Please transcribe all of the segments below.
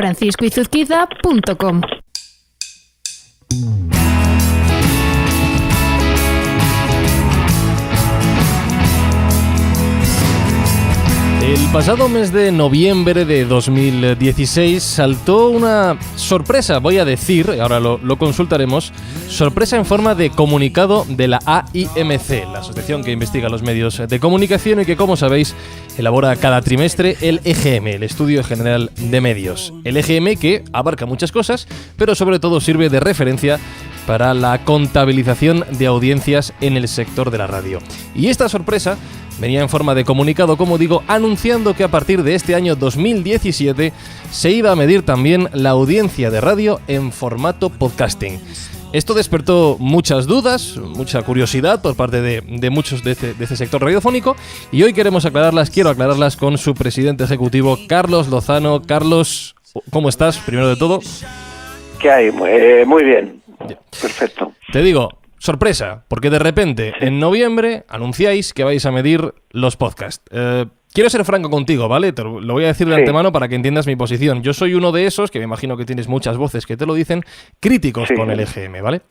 franciscoizuzquiza.com. El pasado mes de noviembre de 2016 saltó una sorpresa, voy a decir, ahora lo consultaremos, sorpresa en forma de comunicado de la AIMC, la asociación que investiga los medios de comunicación y que, como sabéis, elabora cada trimestre el EGM, el Estudio General de Medios. El EGM que abarca muchas cosas, pero sobre todo sirve de referencia para la contabilización de audiencias en el sector de la radio. Y esta sorpresa venía en forma de comunicado, como digo, anunciando que a partir de este año 2017 se iba a medir también la audiencia de radio en formato podcasting. Esto despertó muchas dudas, mucha curiosidad por parte de muchos de este sector radiofónico, y hoy quiero aclararlas con su presidente ejecutivo, Carlos Lozano. Carlos, ¿cómo estás? Primero de todo. ¿Qué hay? Muy bien. Perfecto. Te digo, sorpresa, porque de repente en noviembre anunciáis que vais a medir los podcasts. Quiero ser franco contigo, ¿vale? Te lo voy a decir de antemano para que entiendas mi posición. Yo soy uno de esos, que me imagino que tienes muchas voces que te lo dicen, críticos con el EGM, ¿vale?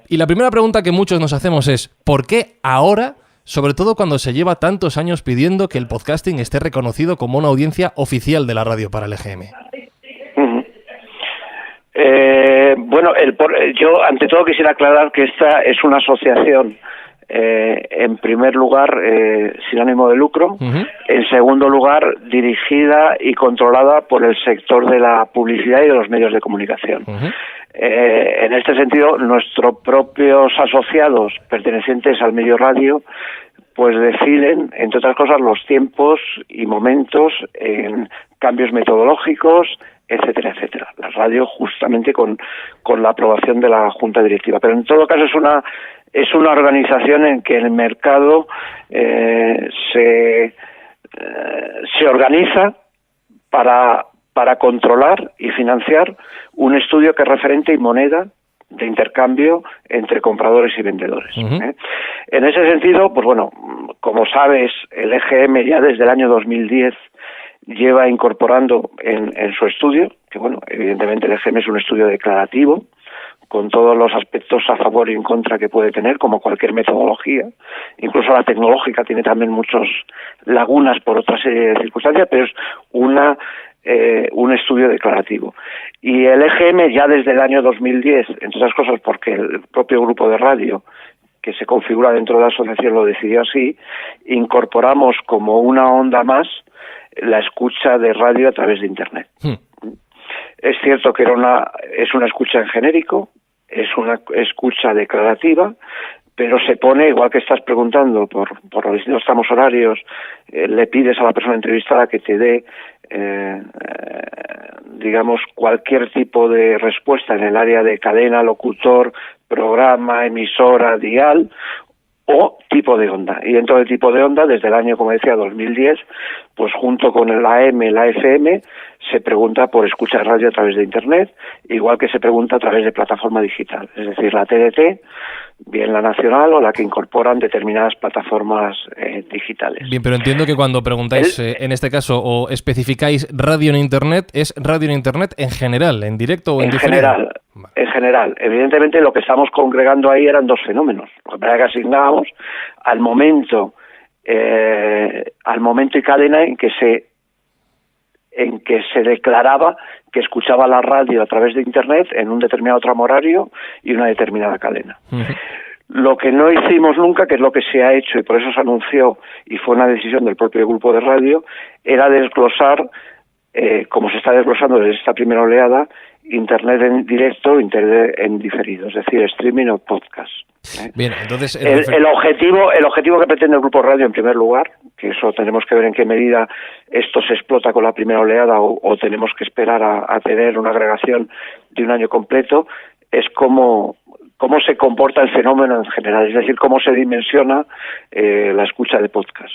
Y la primera pregunta que muchos nos hacemos es, ¿por qué ahora, sobre todo cuando se lleva tantos años pidiendo que el podcasting esté reconocido como una audiencia oficial de la radio para el EGM? Bueno, yo ante todo quisiera aclarar que esta es una asociación, en primer lugar, sin ánimo de lucro, en segundo lugar, dirigida y controlada por el sector de la publicidad y de los medios de comunicación. En este sentido, nuestros propios asociados pertenecientes al medio radio pues deciden, entre otras cosas, los tiempos y momentos en cambios metodológicos, etcétera, etcétera. La radio justamente con la aprobación de la Junta Directiva. Pero en todo caso es una organización en que el mercado se organiza para controlar y financiar un estudio que es referente y moneda de intercambio entre compradores y vendedores. En ese sentido, pues bueno, como sabes, el EGM ya desde el año 2010 lleva incorporando en su estudio, que bueno, evidentemente el EGM es un estudio declarativo, con todos los aspectos a favor y en contra que puede tener, como cualquier metodología. Incluso la tecnológica tiene también muchas lagunas por otra serie de circunstancias, pero es un estudio declarativo. Y el EGM ya desde el año 2010, entre otras cosas porque el propio grupo de radio que se configura dentro de la asociación lo decidió así, incorporamos como una onda más la escucha de radio a través de Internet. Es cierto que es una escucha en genérico, es una escucha declarativa, pero se pone, igual que estás preguntando por los distintos tramos horarios, le pides a la persona entrevistada que te dé, digamos, cualquier tipo de respuesta en el área de cadena, locutor, programa, emisora, dial o tipo de onda. Y dentro del tipo de onda, desde el año, como decía, 2010, pues junto con el AM, la FM, se pregunta por escuchar radio a través de Internet, igual que se pregunta a través de plataforma digital, es decir, la TDT, bien la nacional o la que incorporan determinadas plataformas digitales. Bien, pero entiendo que cuando preguntáis, en este caso, o especificáis radio en Internet, ¿es radio en Internet en general, en directo o en diferido? En general. Evidentemente lo que estamos congregando ahí eran dos fenómenos. Lo que asignábamos al momento y cadena en que se declaraba que escuchaba la radio a través de Internet en un determinado tramo horario y una determinada cadena. Lo que no hicimos nunca, que es lo que se ha hecho y por eso se anunció y fue una decisión del propio grupo de radio, era desglosar, como se está desglosando desde esta primera oleada, Internet en directo, Internet en diferido, es decir, streaming o podcast. Bien, entonces el objetivo que pretende el grupo radio, en primer lugar, que eso tenemos que ver en qué medida esto se explota con la primera oleada o tenemos que esperar a tener una agregación de un año completo, es cómo se comporta el fenómeno en general, es decir, cómo se dimensiona la escucha de podcast.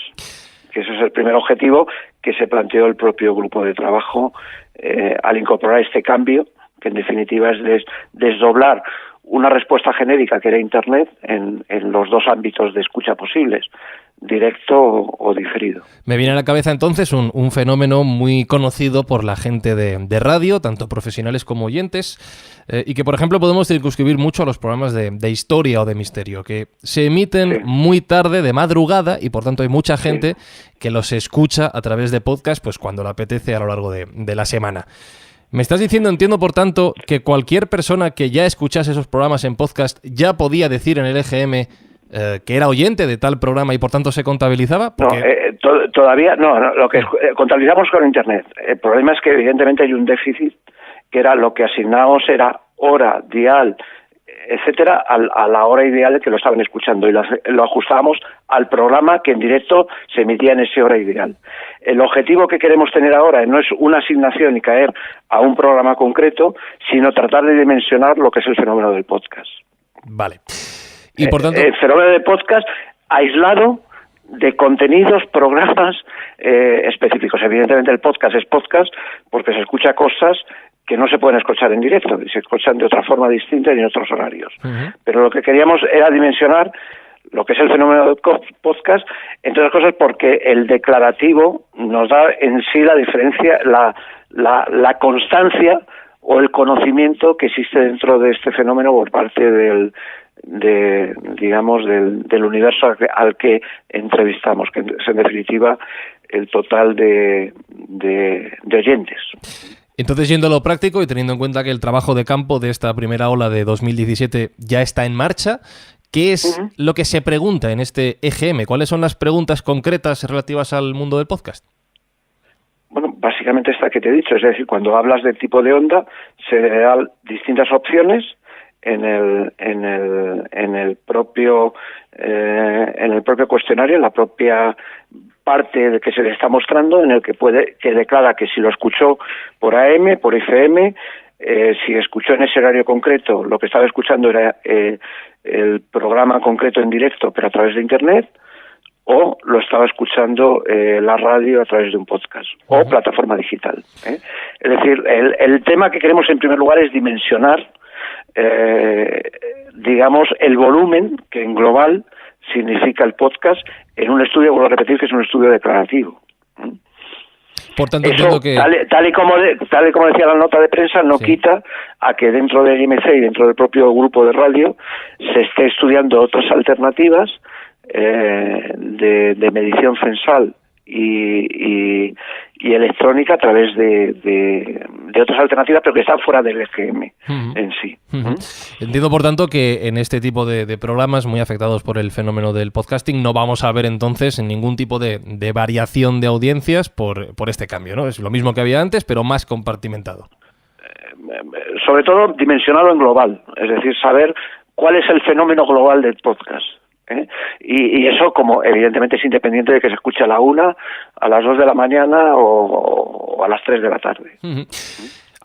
Que ese es el primer objetivo que se planteó el propio grupo de trabajo al incorporar este cambio, que en definitiva es desdoblar una respuesta genérica que era Internet en los dos ámbitos de escucha posibles, directo o diferido. Me viene a la cabeza entonces un fenómeno muy conocido por la gente de radio, tanto profesionales como oyentes, y que, por ejemplo, podemos circunscribir mucho a los programas de historia o de misterio, que se emiten muy tarde, de madrugada, y por tanto hay mucha gente que los escucha a través de podcast, pues cuando le apetece a lo largo de la semana. Me estás diciendo, entiendo, por tanto, que cualquier persona que ya escuchase esos programas en podcast ya podía decir en el EGM que era oyente de tal programa y por tanto se contabilizaba. Porque... No, todavía no, lo que contabilizamos con Internet. El problema es que evidentemente hay un déficit, que era lo que asignábamos era hora, dial, etcétera, a la hora ideal que lo estaban escuchando, y lo ajustábamos al programa que en directo se emitía en ese hora ideal. El objetivo que queremos tener ahora no es una asignación y caer a un programa concreto, sino tratar de dimensionar lo que es el fenómeno del podcast. Vale. Y por tanto... El fenómeno del podcast aislado de contenidos, programas específicos. Evidentemente el podcast es podcast porque se escucha cosas que no se pueden escuchar en directo, y se escuchan de otra forma distinta y en otros horarios. Uh-huh. Pero lo que queríamos era dimensionar lo que es el fenómeno del podcast, entre otras cosas porque el declarativo nos da en sí la diferencia, la constancia o el conocimiento que existe dentro de este fenómeno por parte del universo al que entrevistamos, que es en definitiva el total de oyentes. Entonces, yendo a lo práctico y teniendo en cuenta que el trabajo de campo de esta primera ola de 2017 ya está en marcha, ¿qué es lo que se pregunta en este EGM? ¿Cuáles son las preguntas concretas relativas al mundo del podcast? Bueno, básicamente esta que te he dicho, es decir, cuando hablas del tipo de onda, se le dan distintas opciones en el propio cuestionario, en la propia parte de que se le está mostrando, en el que declara que si lo escuchó por AM, por FM, si escuchó en ese horario concreto, lo que estaba escuchando era el programa concreto en directo, pero a través de Internet, o lo estaba escuchando la radio a través de un podcast o plataforma digital. Es decir, el tema que queremos en primer lugar es dimensionar, el volumen que en global significa el podcast en un estudio, vuelvo a repetir, que es un estudio declarativo. Por tanto, eso, entiendo que... tal y como decía la nota de prensa, no quita a que dentro del IMC y dentro del propio grupo de radio se esté estudiando otras alternativas de medición censal y electrónica a través de otras alternativas, pero que están fuera del EGM en sí. Entiendo, por tanto, que en este tipo de programas muy afectados por el fenómeno del podcasting no vamos a ver entonces ningún tipo de variación de audiencias por este cambio, ¿no? Es lo mismo que había antes, pero más compartimentado. Sobre todo dimensionado en global, es decir, saber cuál es el fenómeno global del podcast. Y eso, como evidentemente es independiente de que se escuche a la 1, a las 2 de la mañana o a las 3 de la tarde.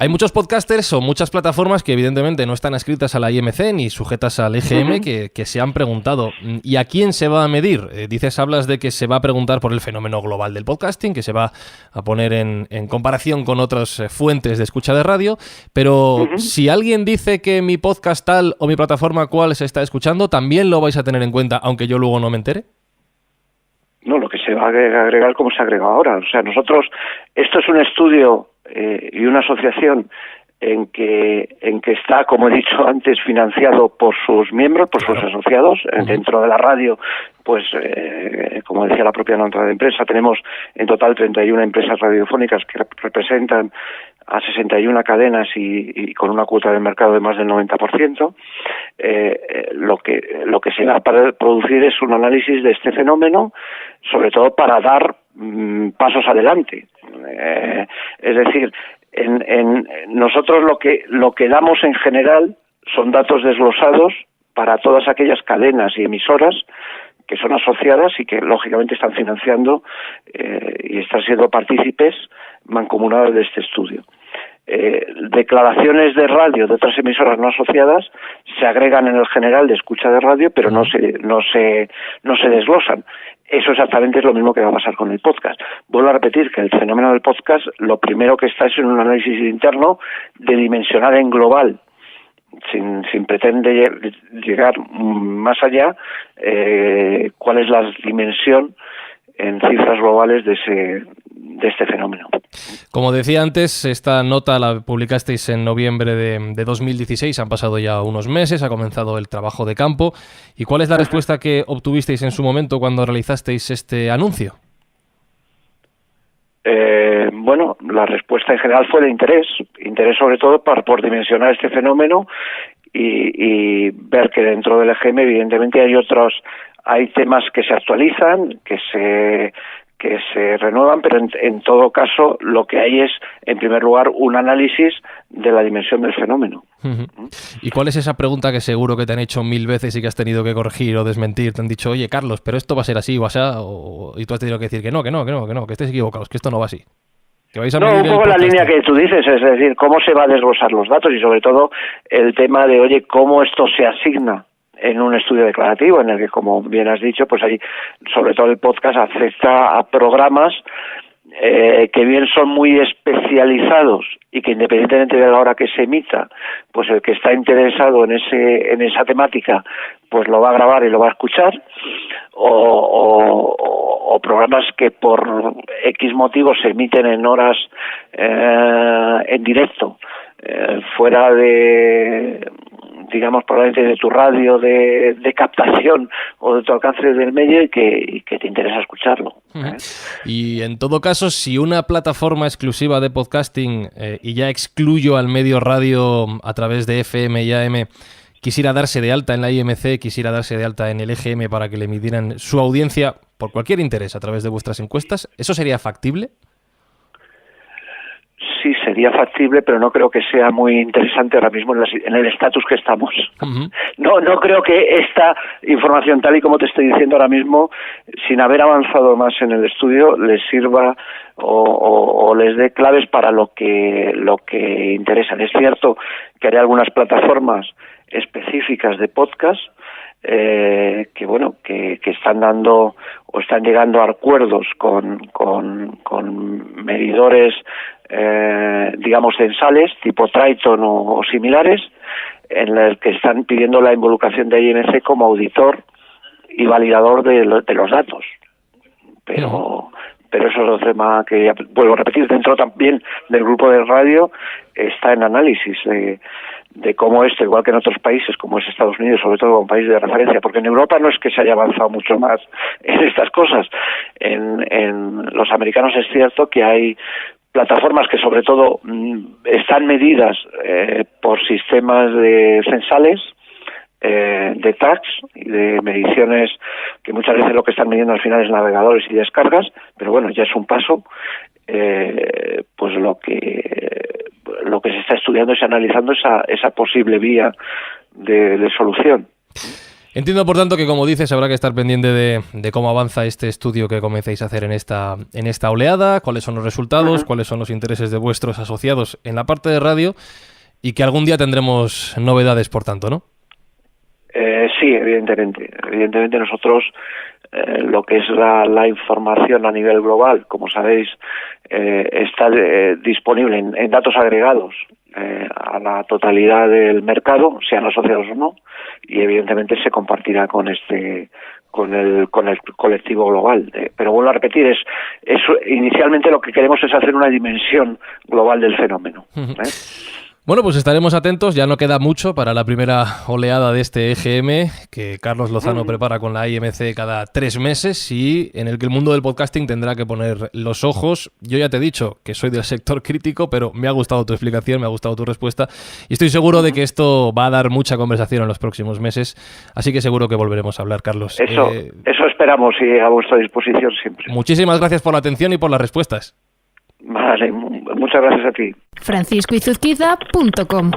Hay muchos podcasters o muchas plataformas que evidentemente no están adscritas a la IMC ni sujetas al EGM que se han preguntado, ¿y a quién se va a medir? Hablas de que se va a preguntar por el fenómeno global del podcasting, que se va a poner en comparación con otras fuentes de escucha de radio, pero si alguien dice que mi podcast tal o mi plataforma cual se está escuchando, ¿también lo vais a tener en cuenta aunque yo luego no me entere? No, lo que se va a agregar como se agrega ahora. O sea, nosotros, esto es un estudio y una asociación en que está, como he dicho antes, financiado por sus miembros, por sus asociados. Dentro de la radio, pues, como decía la propia nota de empresa, tenemos en total 31 empresas radiofónicas que representan a 61 cadenas y con una cuota de mercado de más del 90%. Lo que se va a producir es un análisis de este fenómeno, sobre todo para dar pasos adelante. Es decir, nosotros lo que damos en general son datos desglosados para todas aquellas cadenas y emisoras que son asociadas y que lógicamente están financiando y están siendo partícipes mancomunados de este estudio. Declaraciones de radio de otras emisoras no asociadas se agregan en el general de escucha de radio, pero no se desglosan. Eso exactamente es lo mismo que va a pasar con el podcast. Vuelvo a repetir que el fenómeno del podcast, lo primero que está es en un análisis interno de dimensionar en global sin pretender llegar más allá, cuál es la dimensión en cifras globales de este fenómeno. Como decía antes, esta nota la publicasteis en noviembre de 2016, han pasado ya unos meses, ha comenzado el trabajo de campo. ¿Y cuál es la respuesta que obtuvisteis en su momento cuando realizasteis este anuncio? Bueno, la respuesta en general fue de interés sobre todo por dimensionar este fenómeno y ver que dentro del EGM evidentemente hay temas que se actualizan, que se renuevan, pero en todo caso lo que hay es, en primer lugar, un análisis de la dimensión del fenómeno. Uh-huh. ¿Y cuál es esa pregunta que seguro que te han hecho 1000 veces y que has tenido que corregir o desmentir? Te han dicho, oye, Carlos, pero esto va a ser así o así, y tú has tenido que decir que no, que estéis equivocados, que esto no va así. Que vais a un poco la línea que tú dices, es decir, cómo se va a desglosar los datos y sobre todo el tema de, oye, cómo esto se asigna en un estudio declarativo, en el que, como bien has dicho, pues ahí, sobre todo el podcast, afecta a programas que bien son muy especializados y que independientemente de la hora que se emita, pues el que está interesado en esa temática, pues lo va a grabar y lo va a escuchar, o programas que por X motivos se emiten en horas en directo, fuera de, digamos, probablemente de tu radio de captación o de tu alcance del medio y que te interesa escucharlo. Uh-huh. Y en todo caso, si una plataforma exclusiva de podcasting, y ya excluyo al medio radio a través de FM y AM, quisiera darse de alta en la IMC, quisiera darse de alta en el EGM para que le midieran su audiencia por cualquier interés a través de vuestras encuestas, ¿eso sería factible? Sí, sería factible, pero no creo que sea muy interesante ahora mismo en el estatus que estamos. Uh-huh. No creo que esta información, tal y como te estoy diciendo ahora mismo, sin haber avanzado más en el estudio, les sirva o les dé claves para lo que interesan. Es cierto que hay algunas plataformas específicas de podcast que están dando o están llegando a acuerdos con medidores digamos censales tipo Triton o similares, en el que están pidiendo la involucración de IMC como auditor y validador de los datos, pero eso es otro tema que, ya vuelvo a repetir, dentro también del grupo de radio está en análisis de cómo esto, igual que en otros países como es Estados Unidos, sobre todo como país de referencia, porque en Europa no es que se haya avanzado mucho más en estas cosas. En los americanos es cierto que hay plataformas que sobre todo están medidas por sistemas de censales, de tags y de mediciones que muchas veces lo que están midiendo al final es navegadores y descargas, pero bueno, ya es un paso. Pues lo que se está estudiando es analizando esa posible vía de solución. Entiendo, por tanto, que como dices, habrá que estar pendiente de cómo avanza este estudio que comencéis a hacer en esta oleada, cuáles son los resultados, cuáles son los intereses de vuestros asociados en la parte de radio y que algún día tendremos novedades, por tanto, ¿no? Sí, evidentemente. Evidentemente nosotros lo que es la información a nivel global, como sabéis, está disponible en datos agregados a la totalidad del mercado, sean asociados o no, y evidentemente se compartirá con el colectivo global. Pero vuelvo a repetir, inicialmente lo que queremos es hacer una dimensión global del fenómeno. Bueno, pues estaremos atentos, ya no queda mucho para la primera oleada de este EGM que Carlos Lozano prepara con la IMC cada 3 meses y en el que el mundo del podcasting tendrá que poner los ojos. Yo ya te he dicho que soy del sector crítico, pero me ha gustado tu explicación, me ha gustado tu respuesta y estoy seguro de que esto va a dar mucha conversación en los próximos meses, así que seguro que volveremos a hablar, Carlos. Eso esperamos y a vuestra disposición siempre. Muchísimas gracias por la atención y por las respuestas. Vale, muchas gracias a ti. franciscoizuzquiza.com